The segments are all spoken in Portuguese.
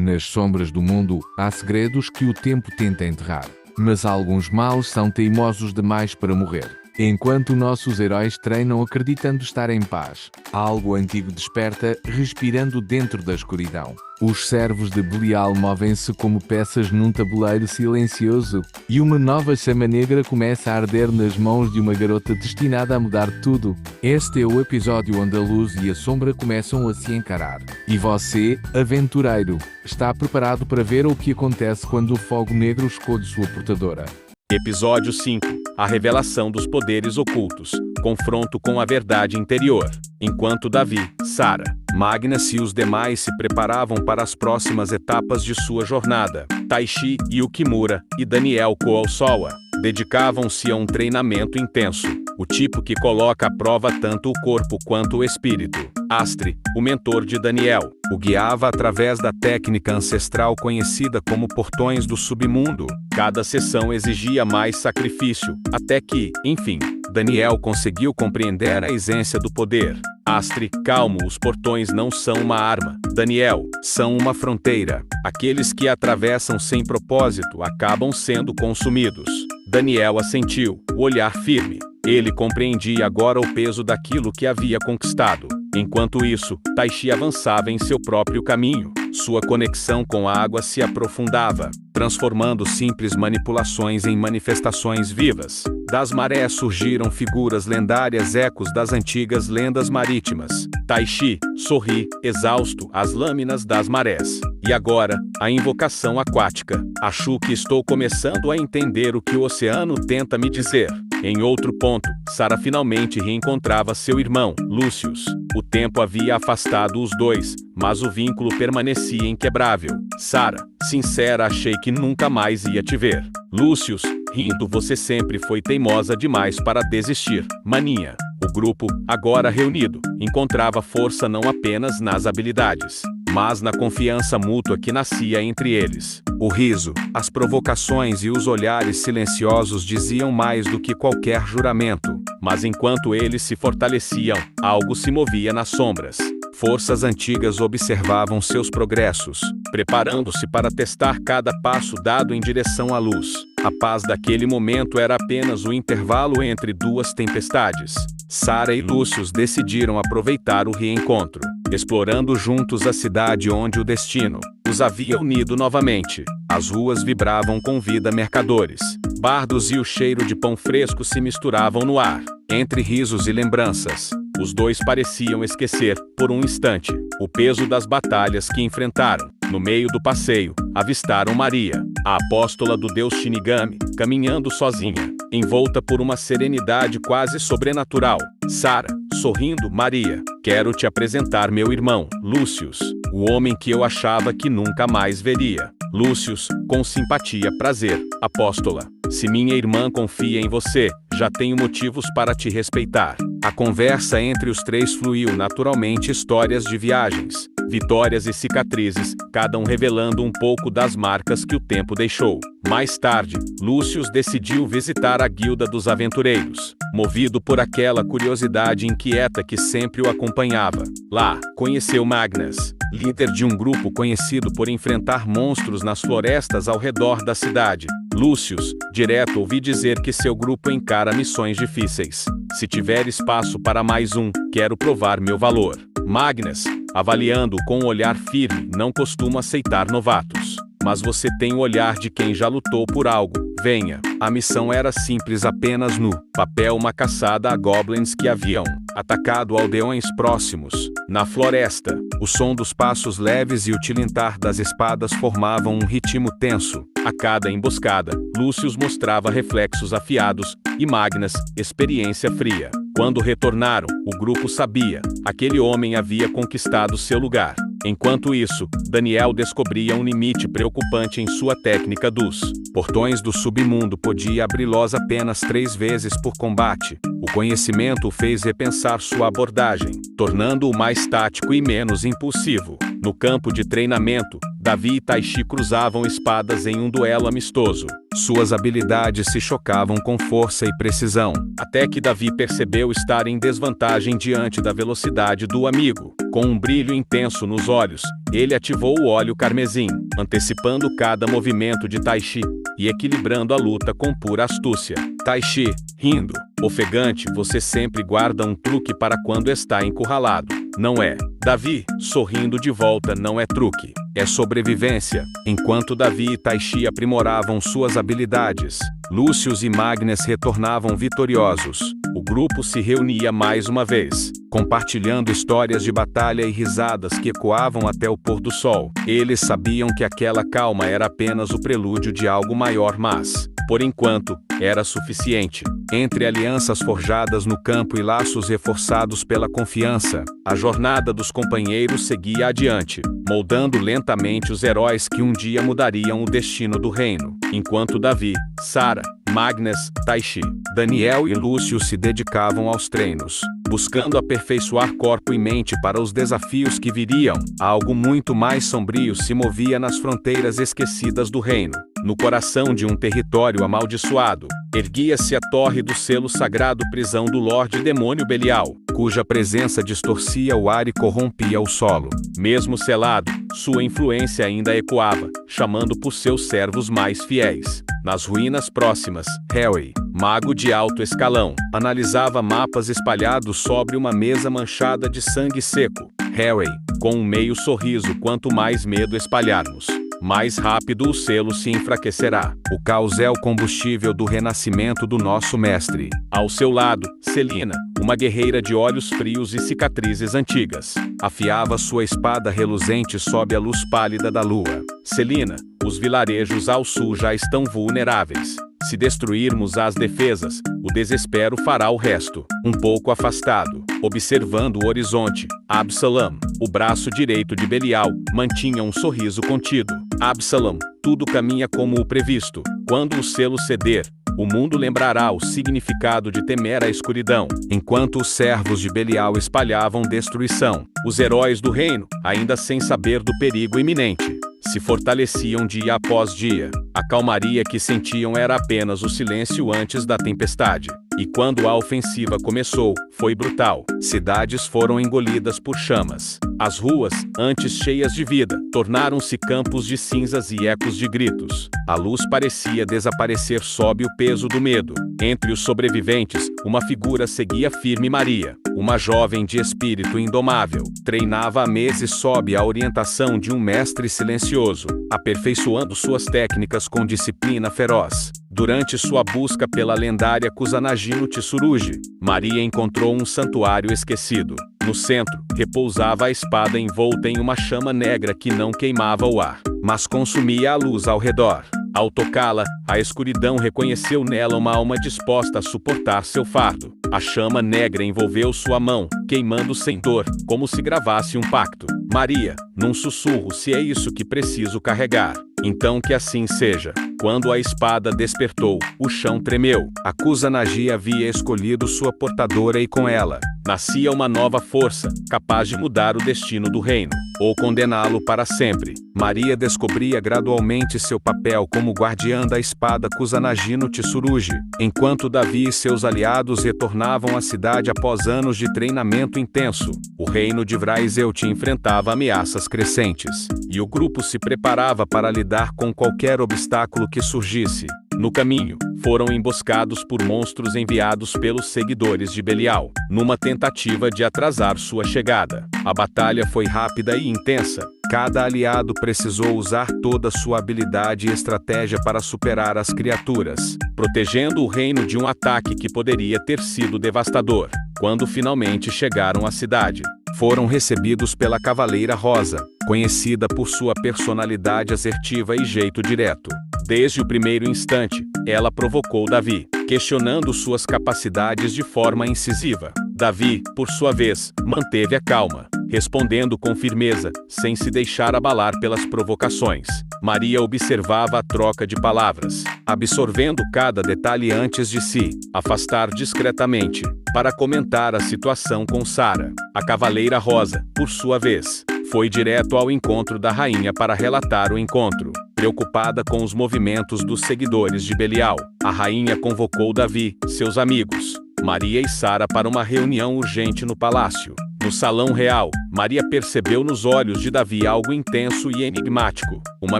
Nas sombras do mundo, há segredos que o tempo tenta enterrar. Mas alguns males são teimosos demais para morrer. Enquanto nossos heróis treinam acreditando estar em paz, algo antigo desperta, respirando dentro da escuridão. Os servos de Belial movem-se como peças num tabuleiro silencioso, e uma nova chama negra começa a arder nas mãos de uma garota destinada a mudar tudo. Este é o episódio onde a luz e a sombra começam a se encarar. E você, aventureiro, está preparado para ver o que acontece quando o fogo negro escolhe sua portadora? Episódio 5. A revelação dos poderes ocultos. Confronto com a verdade interior. Enquanto Davi, Sara, Magnus e os demais se preparavam para as próximas etapas de sua jornada, Taishi, Yukimura e Daniel Kousowa dedicavam-se a um treinamento intenso, o tipo que coloca à prova tanto o corpo quanto o espírito. Astri, o mentor de Daniel, o guiava através da técnica ancestral conhecida como portões do submundo. Cada sessão exigia mais sacrifício, até que, enfim, Daniel conseguiu compreender a essência do poder. Astri, calmo, os portões não são uma arma. Daniel, são uma fronteira. Aqueles que atravessam sem propósito acabam sendo consumidos. Daniel assentiu, o olhar firme. Ele compreendia agora o peso daquilo que havia conquistado. Enquanto isso, Taishi avançava em seu próprio caminho. Sua conexão com a água se aprofundava, transformando simples manipulações em manifestações vivas. Das marés surgiram figuras lendárias, ecos das antigas lendas marítimas. Taishi sorri, exausto, às lâminas das marés. E agora, a invocação aquática. Acho que estou começando a entender o que o oceano tenta me dizer. Em outro ponto, Sara finalmente reencontrava seu irmão, Lucius. O tempo havia afastado os dois, mas o vínculo permanecia inquebrável. Sara, sincera, achei que nunca mais ia te ver. Lucius, rindo, você sempre foi teimosa demais para desistir. Maninha. O grupo, agora reunido, encontrava força não apenas nas habilidades, mas na confiança mútua que nascia entre eles. O riso, as provocações e os olhares silenciosos diziam mais do que qualquer juramento. Mas enquanto eles se fortaleciam, algo se movia nas sombras. Forças antigas observavam seus progressos, preparando-se para testar cada passo dado em direção à luz. A paz daquele momento era apenas o intervalo entre duas tempestades. Sara e Lucius decidiram aproveitar o reencontro, explorando juntos a cidade onde o destino os havia unido novamente. As ruas vibravam com vida, mercadores, bardos e o cheiro de pão fresco se misturavam no ar. Entre risos e lembranças, os dois pareciam esquecer, por um instante, o peso das batalhas que enfrentaram. No meio do passeio, avistaram Maria, a apóstola do deus Shinigami, caminhando sozinha, envolta por uma serenidade quase sobrenatural. Sara, sorrindo, Maria, quero te apresentar meu irmão, Lucius, o homem que eu achava que nunca mais veria. Lucius, com simpatia, prazer, apóstola. Se minha irmã confia em você, já tenho motivos para te respeitar. A conversa entre os três fluiu naturalmente, histórias de viagens, vitórias e cicatrizes, cada um revelando um pouco das marcas que o tempo deixou. Mais tarde, Lucius decidiu visitar a Guilda dos Aventureiros, movido por aquela curiosidade inquieta que sempre o acompanhava. Lá, conheceu Magnus, líder de um grupo conhecido por enfrentar monstros nas florestas ao redor da cidade. Lucius, direto, ouvi dizer que seu grupo encara missões difíceis. Se tiver espaço para mais um, quero provar meu valor. Magnus, avaliando com um olhar firme, não costumo aceitar novatos. Mas você tem o olhar de quem já lutou por algo. Venha. A missão era simples, apenas no papel uma caçada a goblins que haviam atacado aldeões próximos. Na floresta, o som dos passos leves e o tilintar das espadas formavam um ritmo tenso. A cada emboscada, Lucius mostrava reflexos afiados, e Magnus, experiência fria. Quando retornaram, o grupo sabia, aquele homem havia conquistado seu lugar. Enquanto isso, Daniel descobria um limite preocupante em sua técnica dos portões do submundo. Podia abri-los apenas 3 vezes por combate. O conhecimento o fez repensar sua abordagem, tornando-o mais tático e menos impulsivo. No campo de treinamento, Davi e Taishi cruzavam espadas em um duelo amistoso. Suas habilidades se chocavam com força e precisão, até que Davi percebeu estar em desvantagem diante da velocidade do amigo. Com um brilho intenso nos olhos, ele ativou o óleo carmesim, antecipando cada movimento de Taishi e equilibrando a luta com pura astúcia. Taishi, rindo, ofegante, você sempre guarda um truque para quando está encurralado, não é? Davi, sorrindo de volta, não é truque, é sobrevivência. Enquanto Davi e Taishi aprimoravam suas habilidades, Lucius e Magnus retornavam vitoriosos. O grupo se reunia mais uma vez, compartilhando histórias de batalha e risadas que ecoavam até o pôr do sol. Eles sabiam que aquela calma era apenas o prelúdio de algo maior, mas, por enquanto, era suficiente. Entre alianças forjadas no campo e laços reforçados pela confiança, a jornada dos companheiros seguia adiante, moldando lentamente os heróis que um dia mudariam o destino do reino. Enquanto Davi, Sarah, Magnus, Taishi, Daniel e Lúcio se dedicavam aos treinos, buscando aperfeiçoar corpo e mente para os desafios que viriam, algo muito mais sombrio se movia nas fronteiras esquecidas do reino. No coração de um território amaldiçoado, erguia-se a torre do selo sagrado, prisão do Lorde Demônio Belial, cuja presença distorcia o ar e corrompia o solo. Mesmo selado, sua influência ainda ecoava, chamando por seus servos mais fiéis. Nas ruínas próximas, Harry, mago de alto escalão, analisava mapas espalhados sobre uma mesa manchada de sangue seco. Harry, com um meio sorriso, quanto mais medo espalharmos, mais rápido o selo se enfraquecerá. O caos é o combustível do renascimento do nosso mestre. Ao seu lado, Selina, uma guerreira de olhos frios e cicatrizes antigas, afiava sua espada reluzente sob a luz pálida da lua. Selina, os vilarejos ao sul já estão vulneráveis. Se destruirmos as defesas, o desespero fará o resto. Um pouco afastado, observando o horizonte, Absalom, o braço direito de Belial, mantinha um sorriso contido. Absalom, tudo caminha como o previsto. Quando o selo ceder, o mundo lembrará o significado de temer a escuridão. Enquanto os servos de Belial espalhavam destruição, os heróis do reino, ainda sem saber do perigo iminente, se fortaleciam dia após dia. A calmaria que sentiam era apenas o silêncio antes da tempestade. E quando a ofensiva começou, foi brutal. Cidades foram engolidas por chamas. As ruas, antes cheias de vida, tornaram-se campos de cinzas e ecos de gritos. A luz parecia desaparecer sob o peso do medo. Entre os sobreviventes, uma figura seguia firme. Maria, uma jovem de espírito indomável, treinava há meses sob a orientação de um mestre silencioso, aperfeiçoando suas técnicas com disciplina feroz. Durante sua busca pela lendária Kusanagi no Tsurugi, Maria encontrou um santuário esquecido. No centro, repousava a espada envolta em uma chama negra que não queimava o ar, mas consumia a luz ao redor. Ao tocá-la, a escuridão reconheceu nela uma alma disposta a suportar seu fardo. A chama negra envolveu sua mão, queimando sem dor, como se gravasse um pacto. Maria, num sussurro, se é isso que preciso carregar, então que assim seja. Quando a espada despertou, o chão tremeu. A Kusanagi havia escolhido sua portadora e com ela nascia uma nova força, capaz de mudar o destino do reino, ou condená-lo para sempre. Maria descobria gradualmente seu papel como guardiã da espada Kusanagi no Tsurugi, enquanto Davi e seus aliados retornavam à cidade após anos de treinamento intenso. O reino de Vraizeut enfrentava ameaças crescentes, e o grupo se preparava para lidar com qualquer obstáculo que surgisse. No caminho, foram emboscados por monstros enviados pelos seguidores de Belial, numa tentativa de atrasar sua chegada. A batalha foi rápida e intensa. Cada aliado precisou usar toda sua habilidade e estratégia para superar as criaturas, protegendo o reino de um ataque que poderia ter sido devastador. Quando finalmente chegaram à cidade, foram recebidos pela Cavaleira Rosa, conhecida por sua personalidade assertiva e jeito direto. Desde o primeiro instante, ela provocou Davi, questionando suas capacidades de forma incisiva. Davi, por sua vez, manteve a calma, respondendo com firmeza, sem se deixar abalar pelas provocações. Maria observava a troca de palavras, absorvendo cada detalhe antes de se afastar discretamente, para comentar a situação com Sarah. A Cavaleira Rosa, por sua vez, foi direto ao encontro da rainha para relatar o encontro. Preocupada com os movimentos dos seguidores de Belial, a rainha convocou Davi, seus amigos, Maria e Sara para uma reunião urgente no palácio. No salão real, Maria percebeu nos olhos de Davi algo intenso e enigmático, uma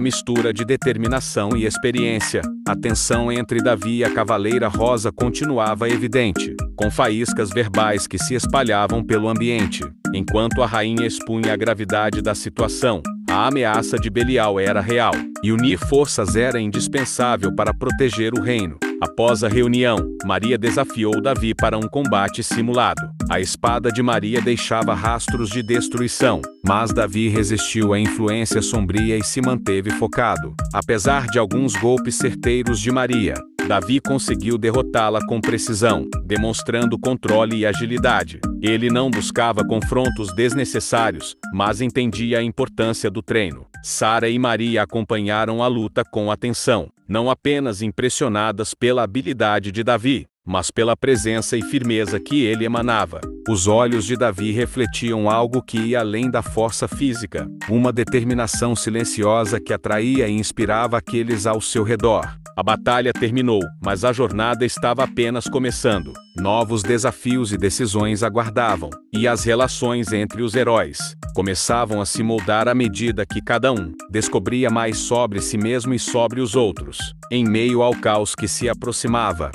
mistura de determinação e experiência. A tensão entre Davi e a Cavaleira Rosa continuava evidente, com faíscas verbais que se espalhavam pelo ambiente. Enquanto a rainha expunha a gravidade da situação, a ameaça de Belial era real, e unir forças era indispensável para proteger o reino. Após a reunião, Maria desafiou Davi para um combate simulado. A espada de Maria deixava rastros de destruição, mas Davi resistiu à influência sombria e se manteve focado. Apesar de alguns golpes certeiros de Maria, Davi conseguiu derrotá-la com precisão, demonstrando controle e agilidade. Ele não buscava confrontos desnecessários, mas entendia a importância do treino. Sara e Maria acompanharam a luta com atenção, não apenas impressionadas pela habilidade de Davi, mas pela presença e firmeza que ele emanava. Os olhos de Davi refletiam algo que ia além da força física, uma determinação silenciosa que atraía e inspirava aqueles ao seu redor. A batalha terminou, mas a jornada estava apenas começando. Novos desafios e decisões aguardavam, e as relações entre os heróis começavam a se moldar à medida que cada um descobria mais sobre si mesmo e sobre os outros. Em meio ao caos que se aproximava,